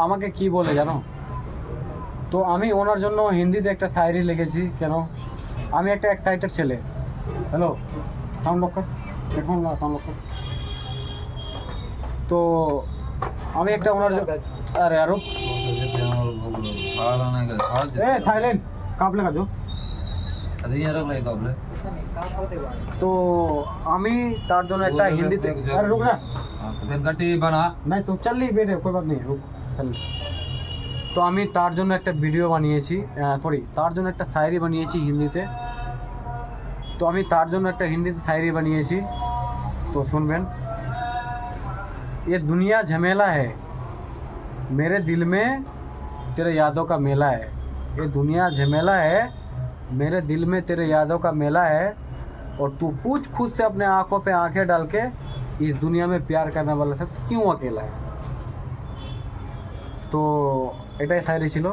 আমাকে কি বলে জানো? তো আমি ওনার জন্য হিন্দিতে একটা শায়রি লিখেছি। কেন? আমি একটা এক্সাইটেড ছেলে। হ্যালো, সাউন্ড লক কর, হেডফোন না, সাউন্ড লক কর। তো আমি একটা ওনার আরে আরো এ থাইল্যান্ড কাপলে কাজো। তো আমি তার জন্য একটা হিন্দিতে, আরে রুক না, नहीं तो चल ली बेटे, कोई बात नहीं, रुक चल। তো আমি তার জন্য একটা ভিডিও বানিয়েছি, সরি, তার জন্য একটা শায়রি বানিয়েছি হিন্দিতে। তো আমি তার জন্য একটা হিন্দিতে শায়রি বানিয়েছি, তো শুনবেন। ये दुनिया झमेला है, मेरे दिल में तेरे यादों का मेला है। ये दुनिया झमेला है, मेरे दिल में तेरे यादों का मेला है। और तू पूछ खुद से अपने आंखों पे आंखें डाल के, इस दुनिया में प्यार करने वाला शख्स क्यों अकेला है। তো এটাই শায়রি ছিল।